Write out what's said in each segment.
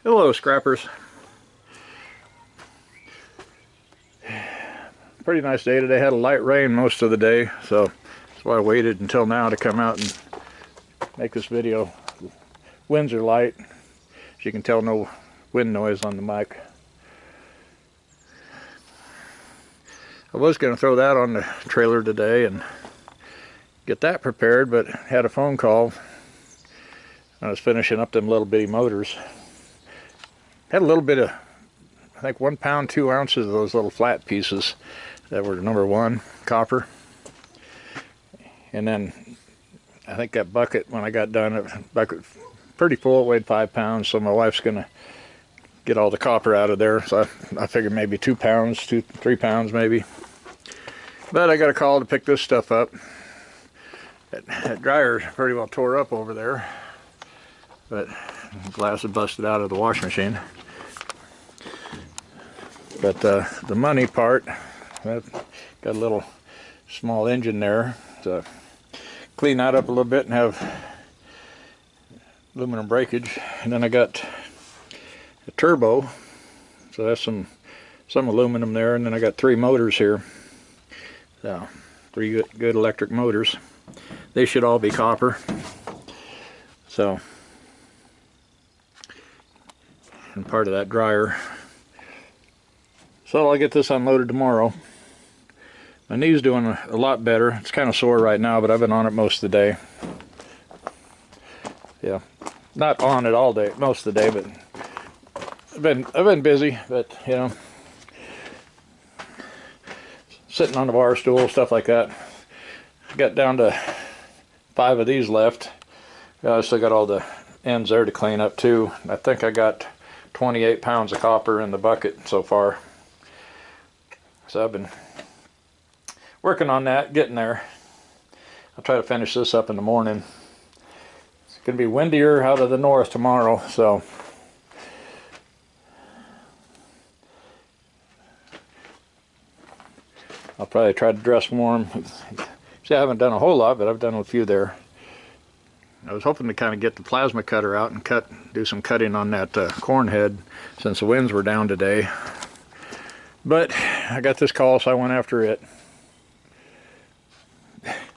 Hello, scrappers. Pretty nice day today. Had a light rain most of the day, so that's why I waited until now to come out and make this video. Winds are light. As you can tell, no wind noise on the mic. I was going to throw that on the trailer today and get that prepared, but had a phone call. I was finishing up them little bitty motors. Had a little bit of, I think, 1 pound 2 ounces of those little flat pieces that were #1 copper. And then I think that bucket, when I got done, that bucket pretty full, it weighed 5 pounds, so my wife's gonna get all the copper out of there. So I figured maybe 2 pounds, 3 pounds maybe. But I got a call to pick this stuff up. That dryer's pretty well tore up over there, but glass had busted out of the washing machine. But the money part, that got a little small engine there, so clean that up a little bit and have aluminum breakage. And then I got a turbo, so that's some aluminum there. And then I got 3 motors here, so 3 good electric motors. They should all be copper. So, and part of that dryer. So I'll get this unloaded tomorrow. My knee's doing a lot better. It's kind of sore right now, but I've been on it most of the day. Yeah, not on it all day, most of the day, but I've been busy. But you know, sitting on the bar stool, stuff like that. I got down to 5 of these left. I still got all the ends there to clean up too. I think I got 28 pounds of copper in the bucket so far. So I've been working on that, getting there. I'll try to finish this up in the morning. It's going to be windier out of the north tomorrow, so I'll probably try to dress warm. See, I haven't done a whole lot, but I've done a few there. I was hoping to kind of get the plasma cutter out and do some cutting on that corn head since the winds were down today. But I got this call, so I went after it.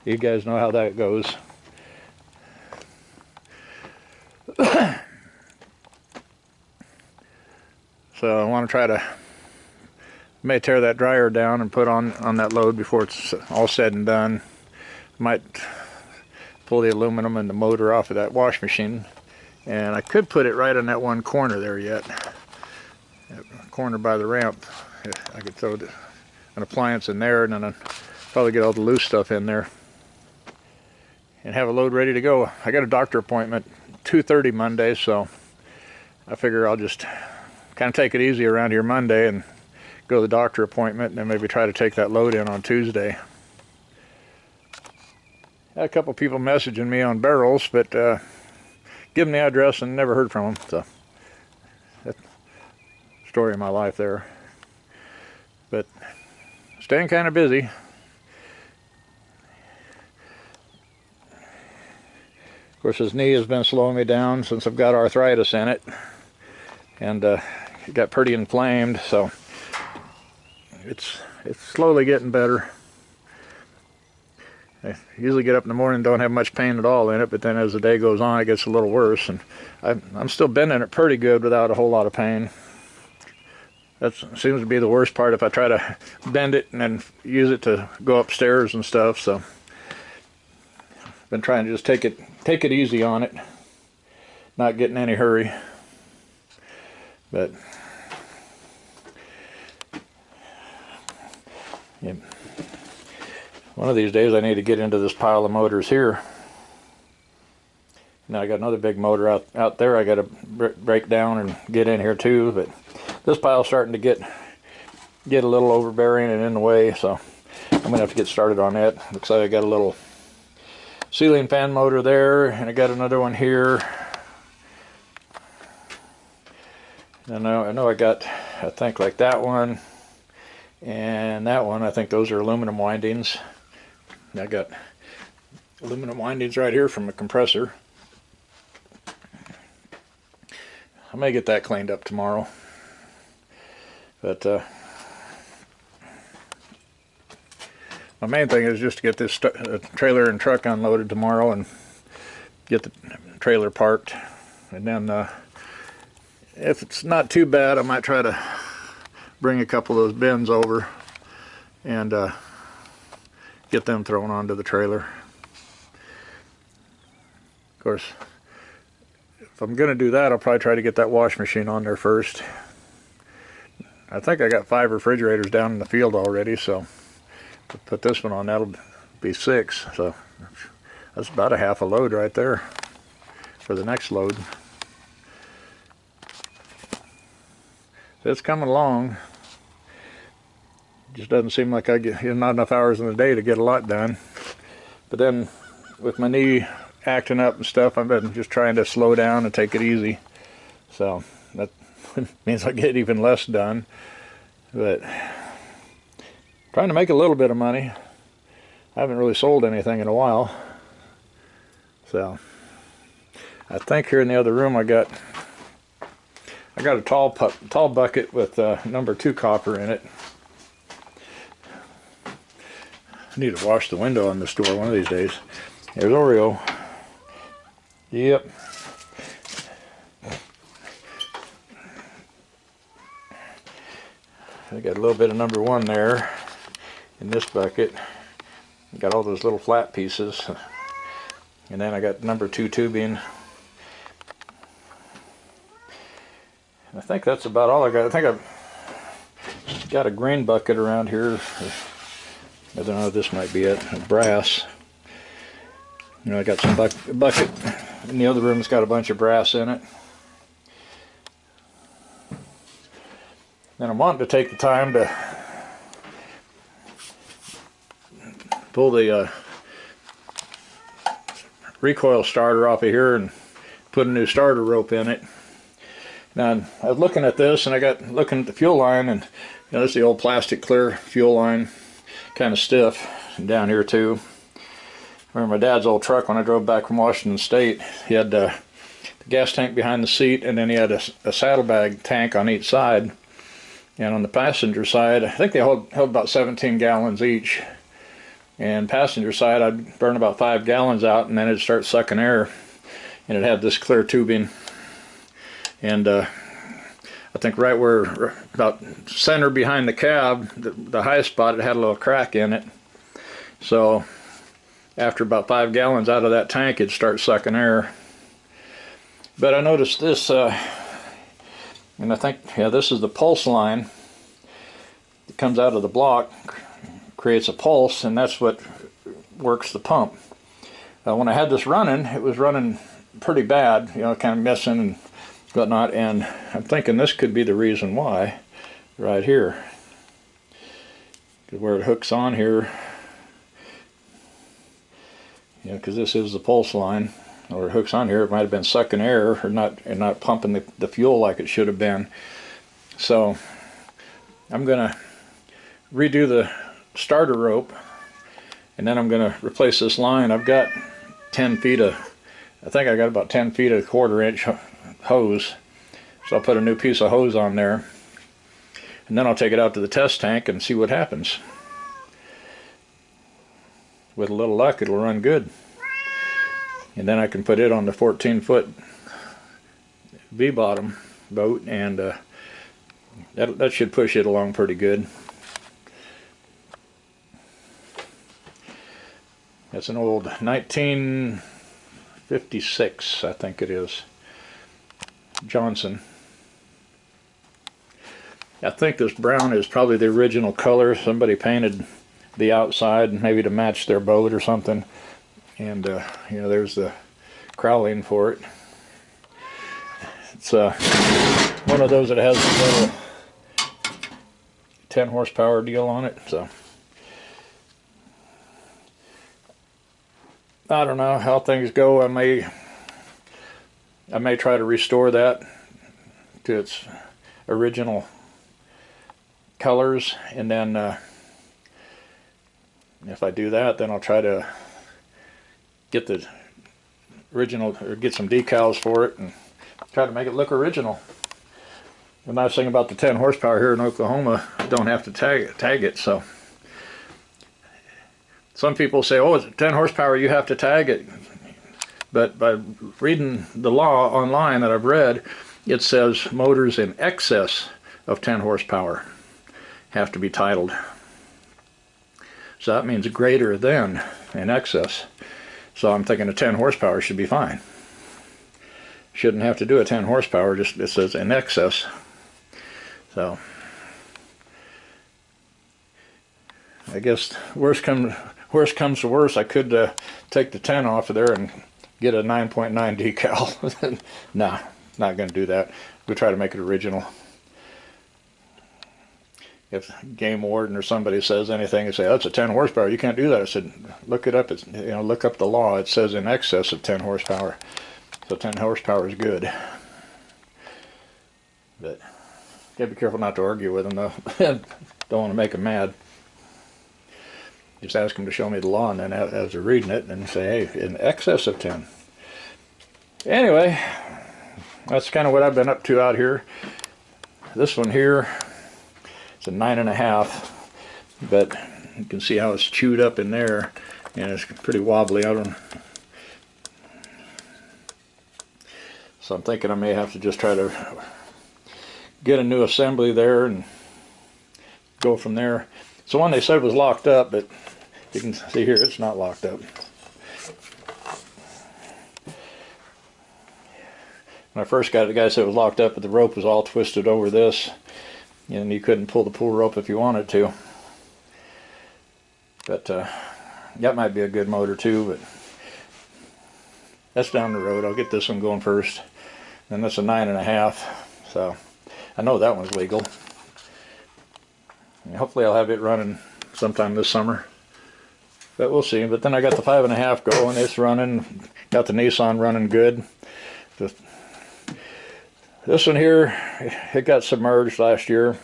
You guys know how that goes. So I want to try to, may tear that dryer down and put on that load before it's all said and done. Might pull the aluminum and the motor off of that wash machine. And I could put it right on that one corner there yet. That corner by the ramp. I could throw an appliance in there and then I'd probably get all the loose stuff in there and have a load ready to go. I got a doctor appointment 2:30 Monday, so I figure I'll just kind of take it easy around here Monday and go to the doctor appointment and then maybe try to take that load in on Tuesday. Had a couple people messaging me on barrels, but give them the address and never heard from them. So that's the story of my life there. But staying kind of busy. Of course, his knee has been slowing me down since I've got arthritis in it, and it got pretty inflamed. So it's slowly getting better. I usually get up in the morning and don't have much pain at all in it, but then as the day goes on, it gets a little worse. And I'm still bending it pretty good without a whole lot of pain. That seems to be the worst part if I try to bend it and then use it to go upstairs and stuff. So I've been trying to just take it easy on it, not get in any hurry. But yeah, one of these days I need to get into this pile of motors here. Now I got another big motor out there I got to break down and get in here too, but this pile's starting to get a little overbearing and in the way, so I'm gonna have to get started on that. Looks like I got a little ceiling fan motor there, and I got another one here. And I know I got, I think, like that one and that one. I think those are aluminum windings. I got aluminum windings right here from a compressor. I may get that cleaned up tomorrow. But my main thing is just to get this trailer and truck unloaded tomorrow and get the trailer parked. And then if it's not too bad, I might try to bring a couple of those bins over and get them thrown onto the trailer. Of course, if I'm going to do that, I'll probably try to get that wash machine on there first. I think I got 5 refrigerators down in the field already, so to put this one on, that'll be 6. So that's about a half a load right there for the next load. So it's coming along. Just doesn't seem like I get not enough hours in the day to get a lot done. But then with my knee acting up and stuff, I've been just trying to slow down and take it easy. So that means I get even less done. But trying to make a little bit of money. I haven't really sold anything in a while. So I think here in the other room I got a tall bucket with number 2 copper in it. I need to wash the window on this door one of these days. There's Oreo. Yep. I got a little bit of number 1 there in this bucket. Got all those little flat pieces. And then I got number 2 tubing. I think that's about all I got. I think I've got a green bucket around here. I don't know if this might be it. Brass. You know, I got some bucket in the other room. It's got a bunch of brass in it. And I'm wanting to take the time to pull the recoil starter off of here and put a new starter rope in it. Now I was looking at this, and I got looking at the fuel line, and you know, this is the old plastic clear fuel line, kind of stiff, and down here too. I remember my dad's old truck when I drove back from Washington State. He had the gas tank behind the seat, and then he had a saddlebag tank on each side. And on the passenger side, I think they held about 17 gallons each. And passenger side, I'd burn about 5 gallons out, and then it'd start sucking air. And it had this clear tubing. And I think right where, about center behind the cab, the highest spot, it had a little crack in it. So after about 5 gallons out of that tank, it'd start sucking air. But I noticed this, and I think, yeah, this is the pulse line that comes out of the block, creates a pulse, and that's what works the pump. When I had this running, it was running pretty bad, you know, kind of missing and whatnot, and I'm thinking this could be the reason why, right here. Where it hooks on here, you know, because this is the pulse line, or it hooks on here, it might have been sucking air or not pumping the fuel like it should have been. So I'm gonna redo the starter rope, and then I'm gonna replace this line. I've got 10 feet of, I think I got about 10 feet of 1/4 inch hose, so I'll put a new piece of hose on there, and then I'll take it out to the test tank and see what happens. With a little luck, it'll run good. And then I can put it on the 14-foot V-bottom boat, and that should push it along pretty good. That's an old 1956, I think it is, Johnson. I think this brown is probably the original color. Somebody painted the outside maybe to match their boat or something. And you know, there's the crawling for it. It's one of those that has a little 10 horsepower deal on it. So I don't know how things go. I may try to restore that to its original colors, and then if I do that, then I'll try to get the original, or get some decals for it and Try to make it look original. The nice thing about the 10 horsepower here in Oklahoma, you don't have to tag it. So some people say, oh, it's 10 horsepower, you have to tag it. But by reading the law online that I've read, it says motors in excess of 10 horsepower have to be titled. So that means greater than in excess. So I'm thinking a 10 horsepower should be fine. Shouldn't have to do a 10 horsepower, just it says in excess. So I guess worst comes to worst, I could take the 10 off of there and get a 9.9 decal. Nah, not going to do that. We'll try to make it original. If game warden or somebody says anything and say, that's a 10 horsepower, you can't do that. I said, look it up. It's, look up the law. It says in excess of 10 horsepower. So 10 horsepower is good. But gotta be careful not to argue with them though. Don't want to make them mad. Just ask them to show me the law, and then as they're reading it, and say, hey, in excess of 10. Anyway, that's kind of what I've been up to out here. This one here, it's a 9.5, but you can see how it's chewed up in there, and it's pretty wobbly. So I'm thinking I may have to just try to get a new assembly there and go from there. So one they said was locked up, but you can see here it's not locked up. When I first got it, the guy said it was locked up, but the rope was all twisted over this, and you couldn't pull the pull rope if you wanted to. But that might be a good motor too, but that's down the road. I'll get this one going first. And that's a 9.5, so I know that one's legal. And hopefully I'll have it running sometime this summer, but we'll see. But then I got the 5.5 going. It's running. Got the Nissan running good. This one here, it got submerged last year.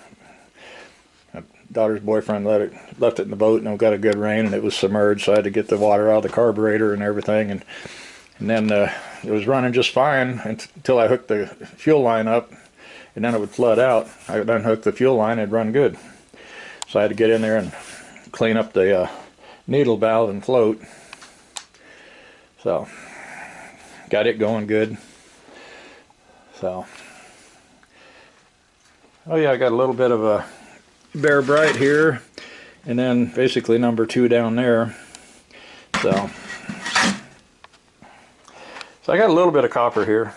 My daughter's boyfriend left it in the boat, and it got a good rain, and it was submerged. So I had to get the water out of the carburetor and everything, and then it was running just fine until I hooked the fuel line up, and then it would flood out. I then hooked the fuel line, it'd run good. So I had to get in there and clean up the needle valve and float. So got it going good. So, oh yeah, I got a little bit of a Bear Bright here, and then basically number 2 down there. So I got a little bit of copper here.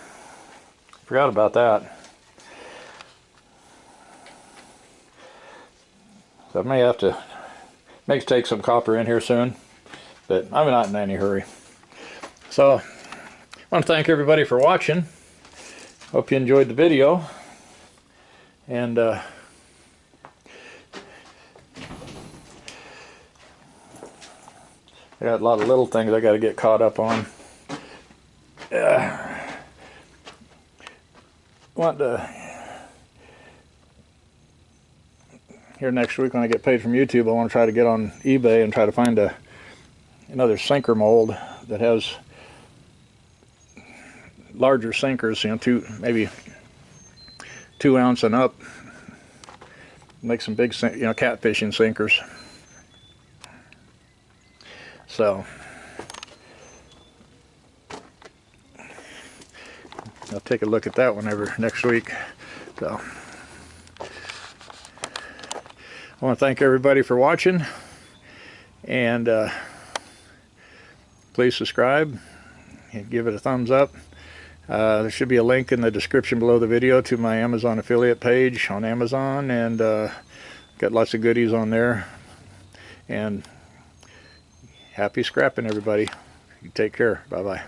Forgot about that. So I may have to take some copper in here soon, but I'm not in any hurry. So I want to thank everybody for watching. Hope you enjoyed the video, and I got a lot of little things I got to get caught up on. Want to here next week when I get paid from YouTube, I want to try to get on eBay and try to find another sinker mold that has larger sinkers, maybe 2 ounce and up. Make some big, catfishing sinkers. So I'll take a look at that whenever next week. So I want to thank everybody for watching, and please subscribe and give it a thumbs up. There should be a link in the description below the video to my Amazon affiliate page on Amazon, and got lots of goodies on there. And happy scrapping, everybody. You take care. Bye-bye.